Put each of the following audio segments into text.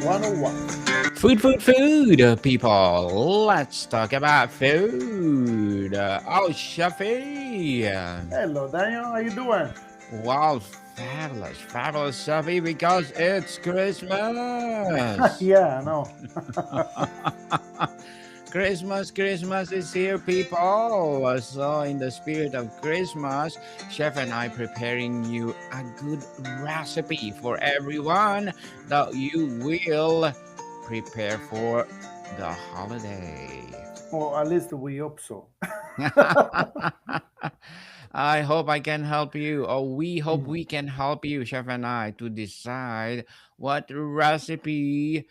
101. Food, people. Let's talk about food. Shafi. Hello, Daniel. How you doing? Wow, fabulous, Shafi, because it's Christmas. Yeah, I know. Christmas is here, people. So, in the spirit of Christmas, Chef and I preparing you a good recipe for everyone that you will prepare for the holiday. Well, at least we hope so. I hope I can help you, or we hope Mm. we can help you, Chef and I, to decide what recipe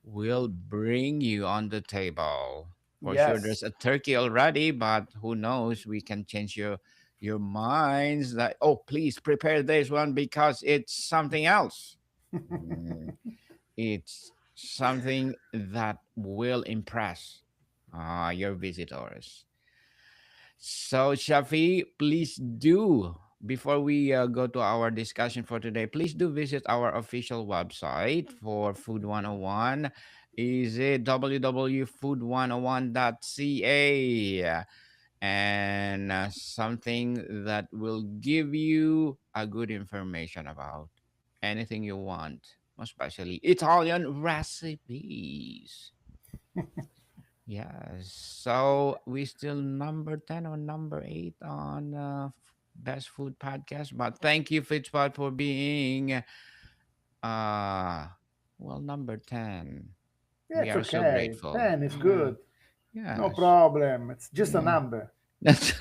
will bring you on the table. For sure, Yes. there's a turkey already, but who knows? We can change your minds. That please prepare this one because it's something else. Mm, It's something that will impress your visitors. So, Shafi, please do, before we go to our discussion for today, please do visit our official website for Food 101. Is it www.food101.ca? And something that will give you a good information about anything you want, especially Italian recipes. Yes. So we still number 10 or number 8 on Best Food Podcast. But thank you, Fitzpot, for being number 10. Yeah, We it's are so okay. grateful. 10 is Yeah. good. No Yes. problem. It's just a Yeah. number. That's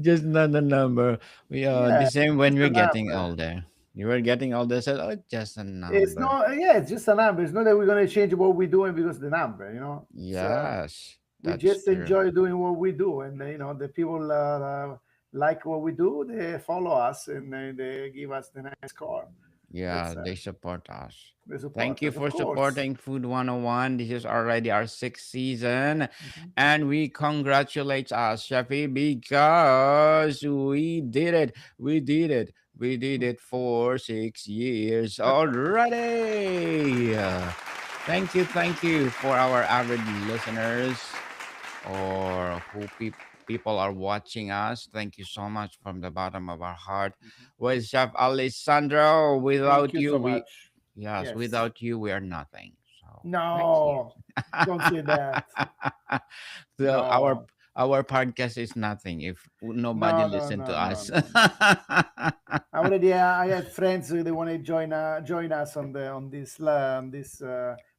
just not a number. We are the Yeah, same when just a we're getting number. older. You were getting older, said, oh, just a It's number. not, yeah, it's just a number. It's not that we're going to change what we're doing because of the number. It's, Yes, we that's just true. enjoy doing what we do. And, the people like what we do, they follow us and they give us the nice score. Yeah, That's they support us. They Thank support you us, of for course. supporting Food 101. This is already our sixth season. Mhm. And we congratulate us, Shafi, because we did it. We did it. We did it for 6 years already. Thank you for our avid listeners or people are watching us. Thank you so much from the bottom of our heart. Mhm. Well, Chef Alessandro, Thank without you you, so we much. yes, Yes. without you, we are nothing. So thank you. No, don't say that. So No, our podcast is nothing if nobody no, no, listen to no, no, us. no, no. I had friends who they want to join us on this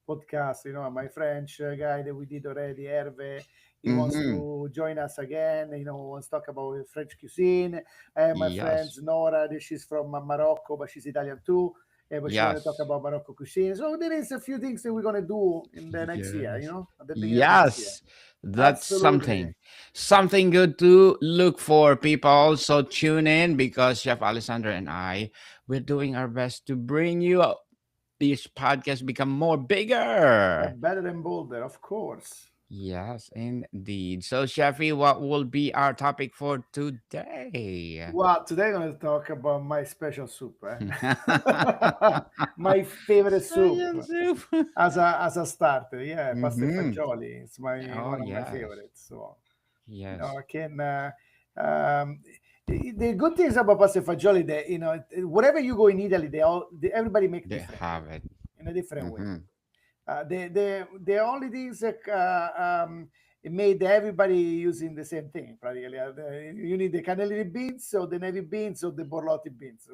podcast. My French guy that we did already, Hervé. He wants Hmm. to join us again. Wants to talk about French cuisine. My friends Yes. Nora, she's from Morocco, but she's Italian too. But she want to talk Yes. about Morocco cuisine. So there is a few things that we're gonna do in the next year. Yes. At the beginning of next year. Yes. That's Absolutely. something. Something good to look for, people. So tune in because Chef Alessandra and I, we're doing our best to bring you this podcast become more bigger. Better than Boulder, of course. Yes, indeed. So, Shafi, what will be our topic for today? Well, today I'm going to talk about my special soup, my favorite soup Special soup. as a starter. Yeah, pasta e Mm-hmm. fagioli. It's my Oh, one of my yes. favorites. So Yes. I can. Um, the good things about pasta e fagioli that wherever you go in Italy, everybody make They different have it. in a different way. Mm-hmm. The only things that it made everybody using the same thing practically. You need the cannellini beans or the navy beans or the borlotti beans,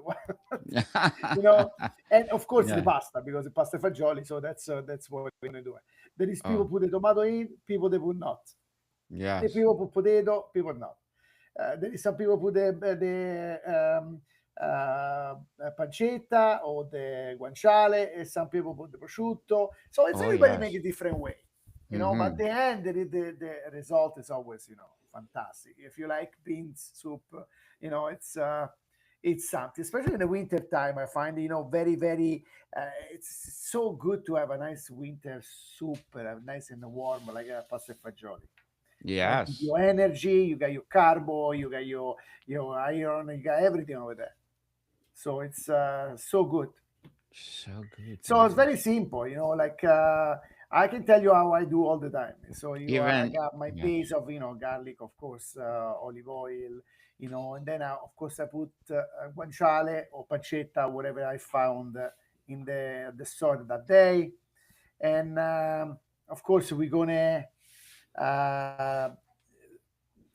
you know. And of course the Yeah. pasta because the pasta fagioli. So that's what we're gonna do. There is people Oh, put the tomato in, people they put not. The yes. people put potato, people not. There is some people put the pancetta or the guanciale, and some people put the prosciutto. So it's Oh, everybody make yes. a different way, But Mm-hmm. at the end, the result is always fantastic. If you like beans soup, it's something, especially in the winter time. I find very very. It's so good to have a nice winter soup, nice and warm like a pasta e fagioli. Give Yes. you energy, you got your carbo, you got your iron, you got everything over there. So it's so good. So good, So it's man. very simple, like I can tell you how I do all the time. So I Even got my yes. base of garlic, of course, olive oil, and then of course I put guanciale or pancetta, whatever I found in the store that day, and of course we're gonna uh,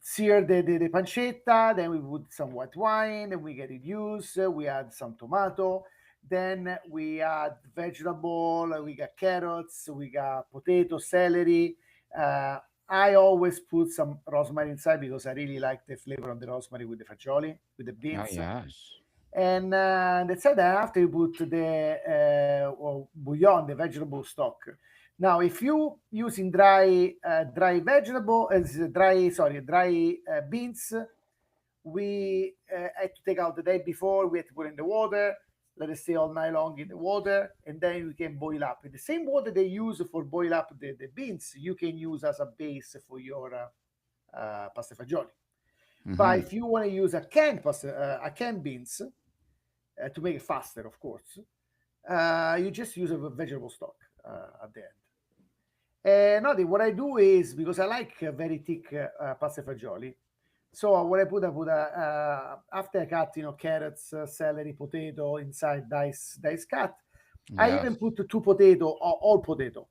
sear the pancetta, then we put some white wine, and we get it used. We add some tomato, then we add vegetable. We got carrots, we got potato, celery. Uh, I always put some rosemary inside because I really like the flavor of the rosemary with the fagioli, with the Oh beans. yes. And that's it. Then after you put the bouillon, the vegetable stock. Now, if you using dry vegetable, dry beans, we had to take out the day before. We had to put in the water, let it stay all night long in the water, and then we can boil up. In the same water they use for boil up the beans, you can use as a base for your pasta fagioli. But Mm-hmm. if you want to use a canned beans, to make it faster, of course. You just use a vegetable stock at the end. Nothing. What I do is because I like very thick pasta fagioli. So what I put after I cut, carrots, celery, potato inside dice cut. I even Yes. put two potato or all potato.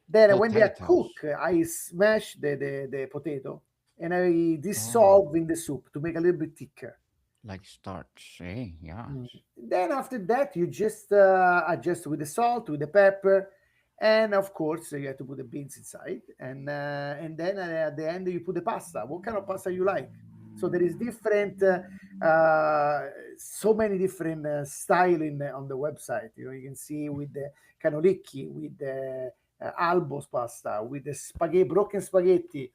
Then when they are Potatoes. cooked, I smash the potato and I Oh, dissolve in the soup to make a little bit thicker. like starch, eh? Yes. Mm. Then after that, you just adjust with the salt, with the pepper, and of course you have to put the beans inside, and then at the end you put the pasta. What kind of pasta you like? So there is different, so many different style on the website. You can see with the canolicchi, with the albos pasta, with the spaghetti, broken spaghetti.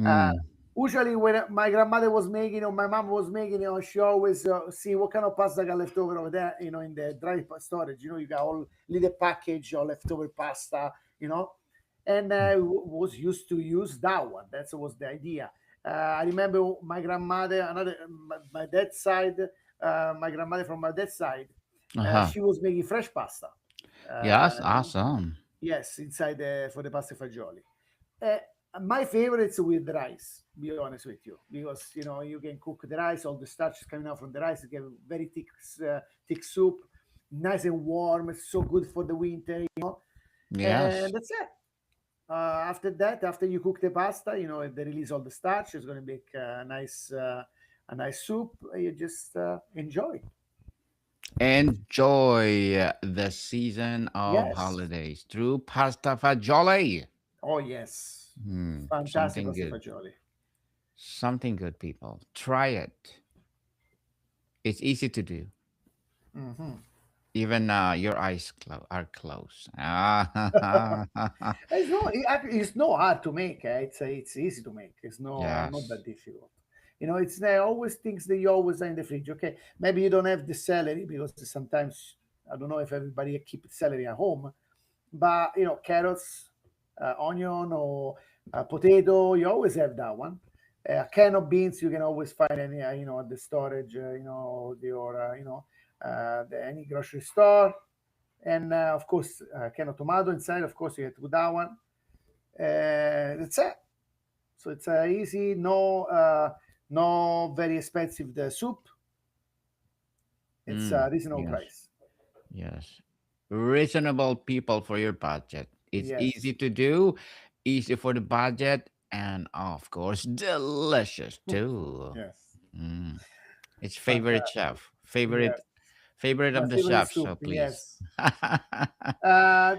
Uh, Mm. Usually, when my grandmother was making or my mom was making, she always see what kind of pasta got left over there, in the storage. You got all little package or leftover pasta, and was used to use that one. That was the idea. I remember my grandmother, my dad's side, my grandmother from my dad's side, Uh-huh. she was making fresh pasta. Yes, Uh, awesome. yes, inside for the pasta fagioli. Uh, my favorites with rice, be honest with you, because you can cook the rice, all the starch is coming out from the rice. You get very thick soup, nice and warm. It's so good for the winter. Yes. And that's it. After that, after you cook the pasta, they release all the starch. It's going to make a nice soup. You just enjoy. Enjoy the season of Yes. holidays through pasta fagioli. Oh yes. Hmm. Fantastic Something pasta good. fagioli. Something good, people. Try it. It's easy to do. Hmm. Even your eyes are closed. Ah, It's not hard to make. It's easy to make. It's not yes. that difficult. It's there always things that you always have in the fridge. Okay, maybe you don't have the celery because sometimes I don't know if everybody keep celery at home, but carrots, onion, or potato, you always have that one. A can of beans you can always find any at the storage, your any grocery store, and of course can of tomato inside. Of course, you have to put that one. That's it. So it's easy, no very expensive the soup. It's Mm, a reasonable yes. price. Yes. Reasonable people for your budget. It's Yes. easy to do, easy for the budget, and of course, delicious too. Yes. Mm. It's favorite Fantastic. chef. Favorite Yes. favorite My of the favorite chef, soup. so please. Yes.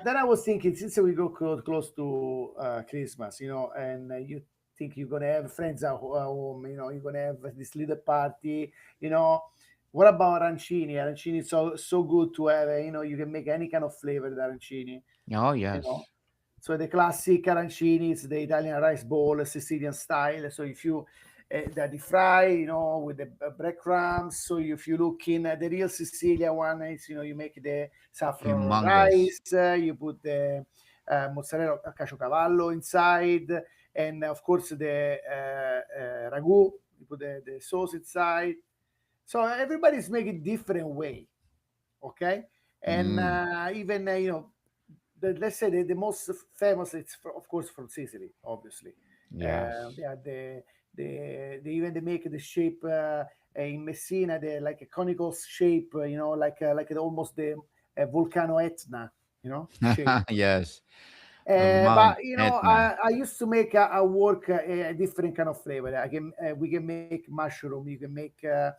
Then I was thinking, since we go close to Christmas, and you think you're gonna have friends at home, you're gonna have this little party, you know. What about arancini? Arancini is so good to have. You can make any kind of flavor with arancini. Oh You know, yes. so the classic arancini is the Italian rice ball, Sicilian style. So if you that deep fry, with the breadcrumbs. So if you look in the real Sicilia one, is you make the saffron Humongous. rice, you put the mozzarella caciocavallo inside, and of course the ragu. You put the sauce inside. So everybody's making different way, okay? and Mm, even let's say the most famous, it's of course from Sicily, obviously. yes. They are they even they make the shape in Messina, they like a conical shape, like almost the volcano Etna, shape. Yes. Mount But Etna. I used to make a work a different kind of flavor. I can We can make mushroom. You can make a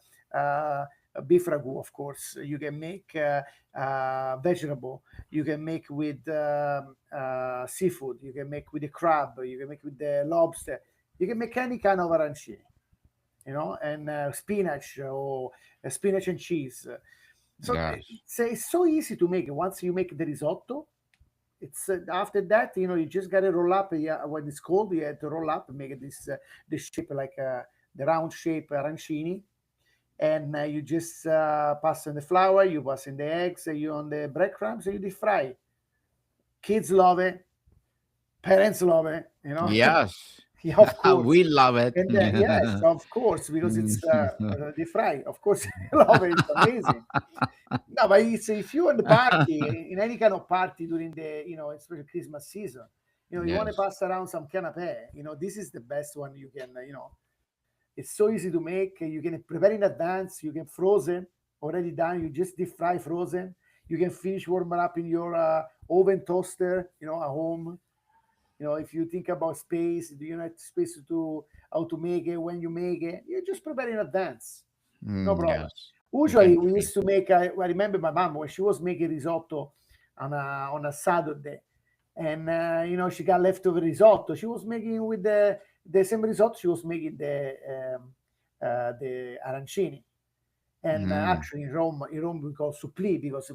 beef ragu, of course. You can make vegetable. You can make with seafood. You can make with the crab. You can make with the lobster. You can make any kind of arancini, and spinach or spinach and cheese. So Yes. it's so easy to make. Once you make the risotto, it's after that, you just gotta roll up. Yeah, when it's cold, you have to roll up and make this shape like the round shape arancini, and you just pass in the flour, you pass in the eggs, you on the breadcrumbs, and you deep fry. Kids love it, parents love it. Yes. Yeah, of course. We love it. And yes, of course, because it's deep fry. Of course, I love it. It's amazing. No, but it's if you're in the party, in any kind of party during the, especially Christmas season, you want to Yes. pass around some canapé. This is the best one you can, it's so easy to make. You can prepare in advance. You can frozen, already done. You just deep fry frozen. You can finish warm up in your oven toaster, at home. If you think about space, do you need space to how to make it, when you make it, you just prepare in advance. No problem. Yes. You can Usually, we free. used to make. I remember my mom when she was making risotto on a Saturday, and she got leftover risotto. She was making with the same risotto. She was making the arancini, and Mm. actually in Rome we call suppli because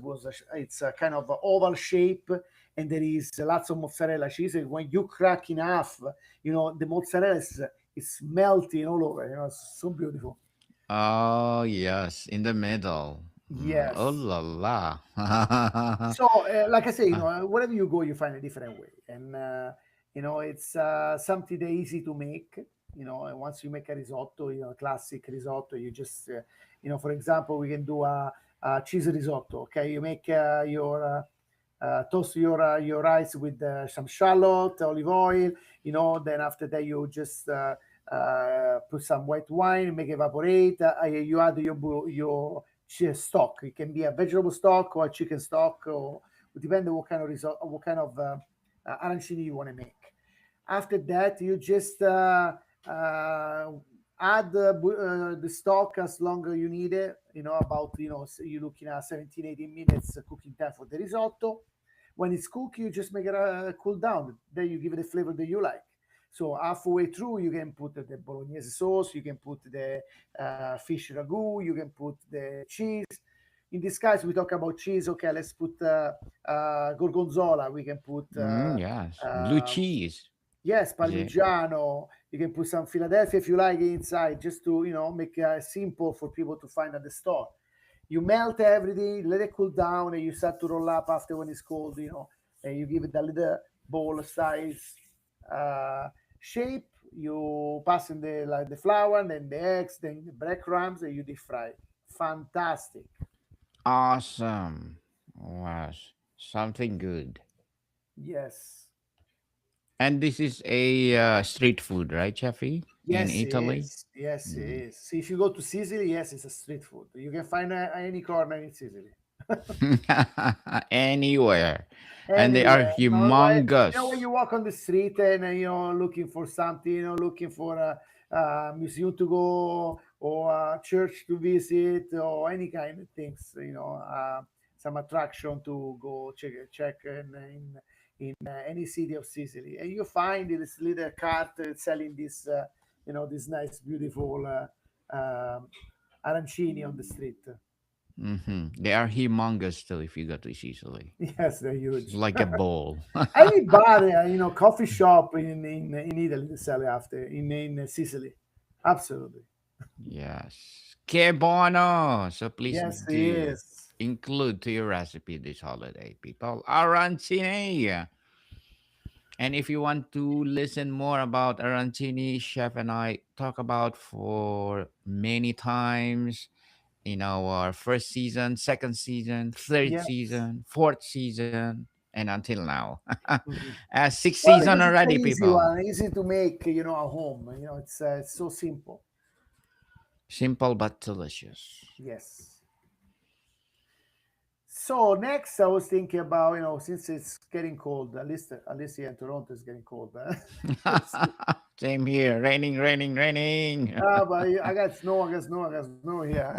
it's a kind of oval shape, and there is lots of mozzarella cheese. And when you crack in half, the mozzarella is melting all over. It's so beautiful. Oh, yes. In the middle. Mm. Oh, Yes. la la. So, like I say, Ah, wherever you go, you find a different way, and it's something that easy to make. And once you make a risotto, classic risotto, you just, for example, we can do a cheese risotto. Okay, you make your toast your rice with some shallot, olive oil. Then after that, you just put some white wine, make evaporate. You add your stock. It can be a vegetable stock or a chicken stock, or depending what kind of what kind of arancini you want to make. After that, you just add the stock as long as you need it. About you're looking at 17, 18 minutes cooking time for the risotto. When it's cooked, you just make it cool down. Then you give it the flavor that you like. So halfway through, you can put the bolognese sauce, you can put the fish ragu, you can put the cheese. In this case, we talk about cheese. Okay, let's put gorgonzola. We can put yes. Blue um, cheese. yes, Is it? Parmigiano. You can put some Philadelphia if you like inside, just to make simple for people to find at the store. You melt everything, let it cool down, and you start to roll up after when it's cold. And you give it a little bowl size uh, shape. You pass in the flour, and then the eggs, then the breadcrumbs, and you deep fry. Fantastic. Awesome. Was something good. Yes. And this is a street food, right, Jeffy? In Yes, it Italy? is. Yes, it Mm. is. See, if you go to Sicily, yes, it's a street food. You can find any corner in Sicily. Anywhere. And they are Anywhere. When humongous. you walk on the street and looking for something, looking for a museum to go or a church to visit or any kind of things, some attraction to go check in any city of Sicily, and you find this little cart selling this nice, beautiful arancini on the street. They are humongous too if you go to Sicily. Yes, they're It's huge. like a bowl. Any bar, coffee shop in Italy they sell it after in Sicily. Absolutely. Yes. Que bono. So please Yes, it do is. include to your recipe this holiday, people. Arancini. And if you want to listen more about Arancini, Chef and I talk about for many times. in our first season, second season, third Yes. season, fourth season, and until now. Mhm. Sixth Well, season because it's already, an easy people. one, easy to make, at home. It's so simple. Simple but delicious. Yes. So next, I was thinking about, since it's getting cold, at least here in Toronto, it's getting cold. Same here. Raining, raining, raining. But I got snow, I got snow, I got snow here.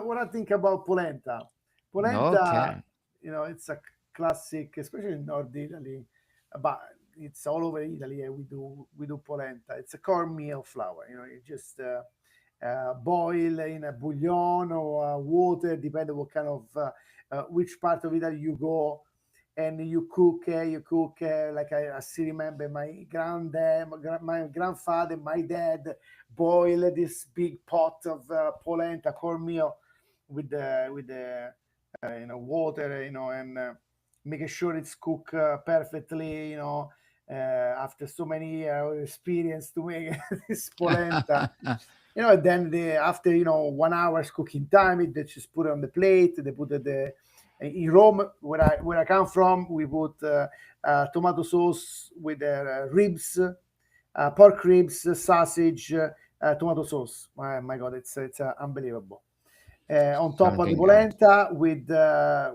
What I think about polenta? Polenta, Okay. it's a classic, especially in North Italy, but it's all over Italy. We do polenta. It's a cornmeal flour. You just boil in a bouillon or water, depending what kind of which part of Italy you go, and you cook. Like I still remember my granddad, my grandfather, my dad boil this big pot of polenta cornmeal with the water, and making sure it's cooked perfectly. After so many years of experience to make this polenta, and then after 1 hour's cooking time, they just put it on the plate. They put it in Rome, where I come from. We put tomato sauce with ribs, pork ribs, sausage, tomato sauce. My God, it's unbelievable. On top of the Something else. polenta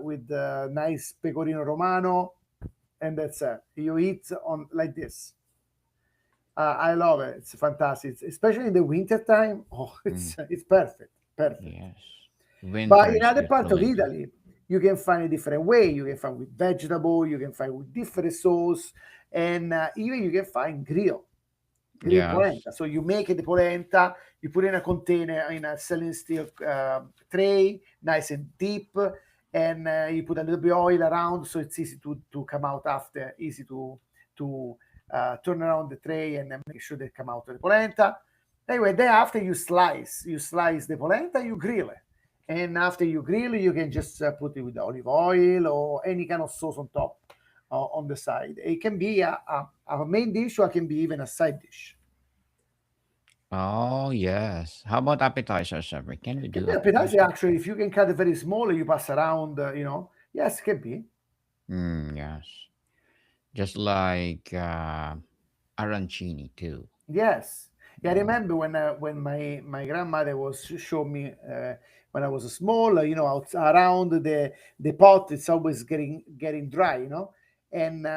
with nice pecorino romano, and that's it. You eat on like this. I love it. It's fantastic, especially in the winter time. Oh, Mm, it's perfect, perfect. yes. But Winter in other part of especially. Italy, you can find a different way. You can find with vegetable. You can find with different sauce, and even you can find grill Yes. polenta. So you make the polenta, you put in a container in a selling steel tray, nice and deep, and you put a little bit of oil around, so it's easy to come out after, easy to turn around the tray and then make sure they come out of the polenta. Anyway, then after you slice the polenta, you grill it. And after you grill, you can just put it with olive oil or any kind of sauce on top, on the side. It can be a main dish, or it can be even a side dish. Oh, yes. How about appetizers, Summer? Can we It can do be appetizer, appetizers? actually. If you can cut it very small, you pass around, Yes, it can be. Yes. Just like arancini too. Yes. Yeah, I Mm. remember when my grandmother was showing me when I was small, around the pot, it's always getting dry, and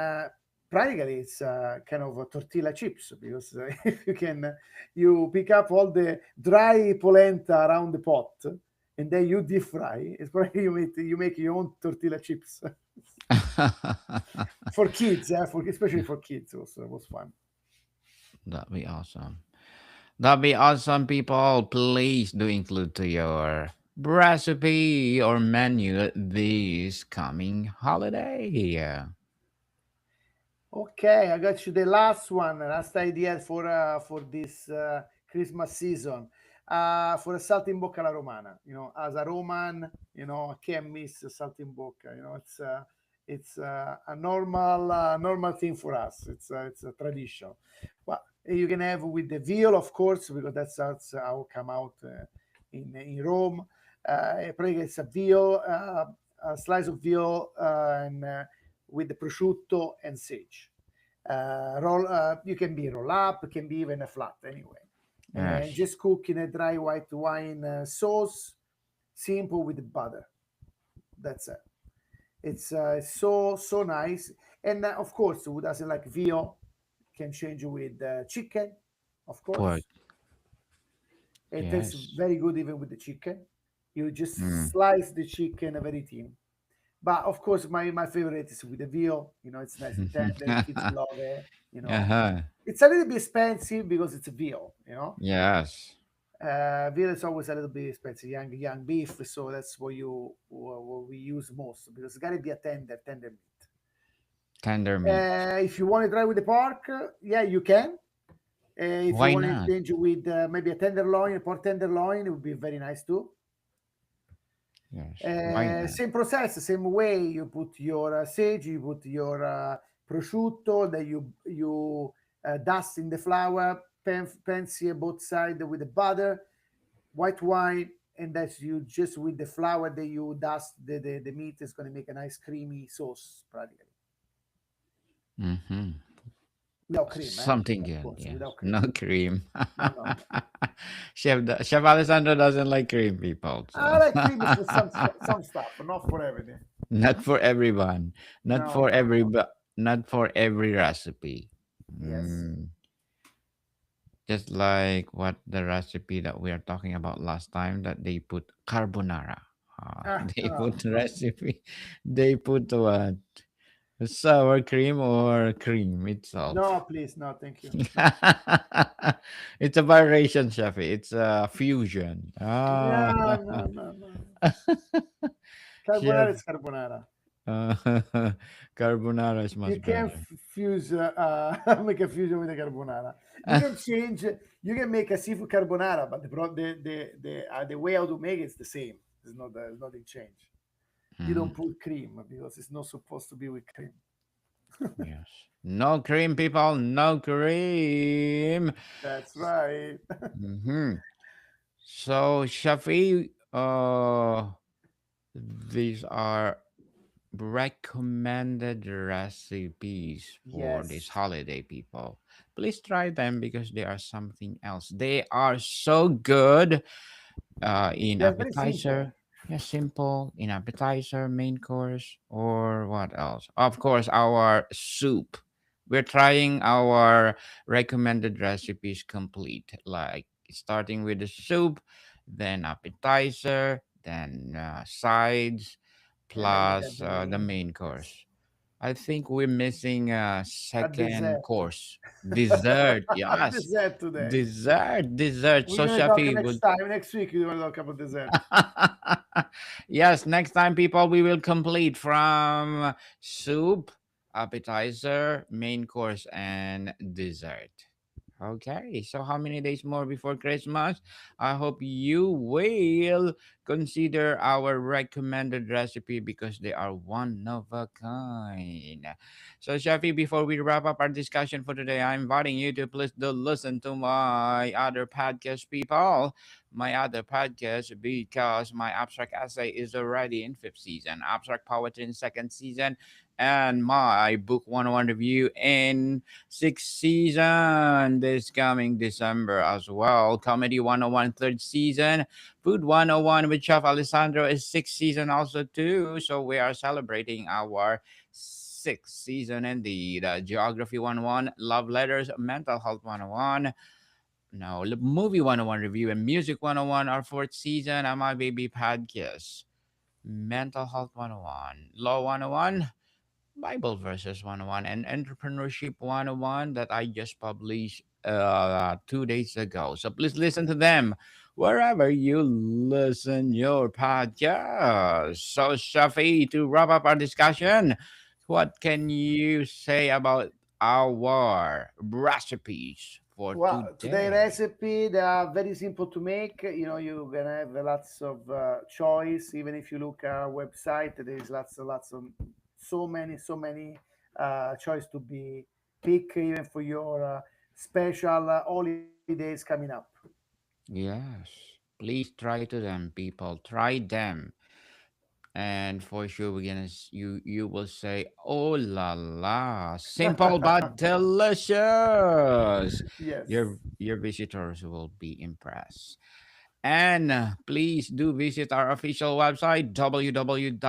practically it's kind of a tortilla chips, because if you pick up all the dry polenta around the pot, and then you deep fry. It's probably you make your own tortilla chips for kids, especially for kids. Was fun. That'd be awesome. That'd be awesome, people. Please do include to your recipe or menu this coming holiday. Yeah. Okay, I got you the last one, last idea for this Christmas season. For a saltimbocca alla romana, as a Roman, I can't miss a saltimbocca. It's a normal thing for us. It's a tradition. Well, you can have with the veal, of course, because that's how it come out in Rome. Probably it's a slice of veal, and with the prosciutto and sage. You can be roll up, it can be even a flat anyway. And Yes. just cook in a dry white wine sauce, simple with butter. That's it. It's so nice. And of course, who doesn't like veal can change it with chicken, of Pork. course. It tastes Yes. very good even with the chicken. You just Mm. slice the chicken very thin. But of course, my favorite is with the veal. It's nice and tender. Kids love it. Uh-huh. It's a little bit expensive because it's veal. Yes. Veal is always a little bit expensive, young beef. So that's what we use most, because it's got to be a tender meat. Tender meat. If you want to try with the pork, yeah, you can. If you Why want to not? change it with maybe a tenderloin, a pork tenderloin, it would be very nice too. Yes. Why not? Same process, same way. You put your sage, you put your prosciutto, then you dust in the flour. pan sear both sides with the butter, white wine, and that's you just with the flour that you dust the meat is going to make a nice creamy sauce practically. Mm-hmm. Without cream, Something of good, course, yes. without cream. No cream. No, no, no. Chef Alessandro doesn't like cream, people. I So like cream for some stuff, but not for everything. not for everyone. Not No, for no, every no. not for every recipe. Yes, Mm, just like what the recipe that we are talking about last time, that they put carbonara. They no, put no, recipe. They put what? Sour cream or cream no, itself. please, no, thank you. It's a variation, Shafi. It's a fusion. Yeah, Ah, no, no, no. chef. Carbonara is carbonara. Uh, Carbonara is You much can better. fuse make a fusion with a carbonara. You can change. You can make a seafood carbonara, but the way how to make it is the same. There's nothing changed. You Mm, don't put cream because it's not supposed to be with cream. yes. No cream, people. No cream. That's right. Hmm. So, Shafi, these are recommended recipes for this Yes, holiday, people. Please try them because they are something else. They are so good in they're very simple. appetizer. Yeah, simple in appetizer, main course, or what else? Of course, our soup. We're trying our recommended recipes complete, like starting with the soup, then appetizer, then sides, And then you got plus the the main main course, course. I think we're missing a a second dessert. course. Dessert, A yes. dessert today. Dessert. We're So gonna talk Shafi next would. time. Next week we're gonna talk about dessert. Yes, next time, people, we will complete from soup, appetizer, main course, and dessert. Okay, so how many days more before Christmas? I hope you will consider our recommended recipe because they are one of a kind. So, Shafi, before we wrap up our discussion for today, I'm inviting you to please do listen to my other podcast, people. My other podcast, because my abstract essay is already in fifth season, abstract poetry in second season, and my book 101 review in sixth season this coming December as well. Comedy 101 third season. Food 101 with Chef Alessandro is sixth season also too. So we are celebrating our sixth season indeed. Geography 101, Love Letters, Mental Health 101. No, Movie 101 review and Music 101 our fourth season on my baby podcast. Mental Health 101, Law 101, Bible Verses 101, and Entrepreneurship 101 that I just published 2 days ago. So please listen to them wherever you listen your podcast. So, Shafi, to wrap up our discussion, what can you say about our recipes for Well, today today? recipe they are very simple to make. You're gonna have lots of choice. Even if you look at our website, there is lots of so many choice to be pick even for your special holidays coming up. Yes. Please try to them, people. Try them. And for sure we're gonna you will say, oh la la, simple but delicious. Yes. Your visitors will be impressed. And please do visit our official website, www.ca.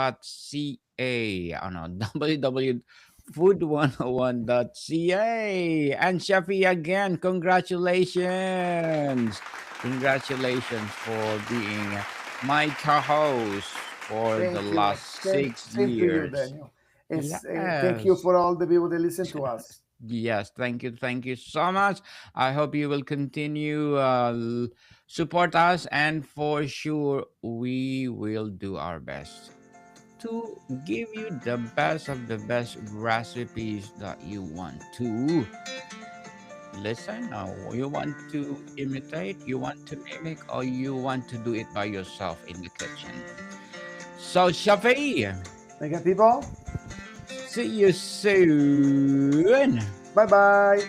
Oh no, www.food101.ca. And Shafi, again, congratulations. Congratulations for being my co-host for the Thank you. last Same, six same to you, years. Daniel. Thank you Yes. for all the people that listen to us. Yes, thank you so much. I hope you will continue support us, and for sure we will do our best to give you the best of the best recipes that you want to listen, or you want to imitate, you want to mimic, or you want to do it by yourself in the kitchen. So, Shafi, Okay, people. see you soon. Bye bye.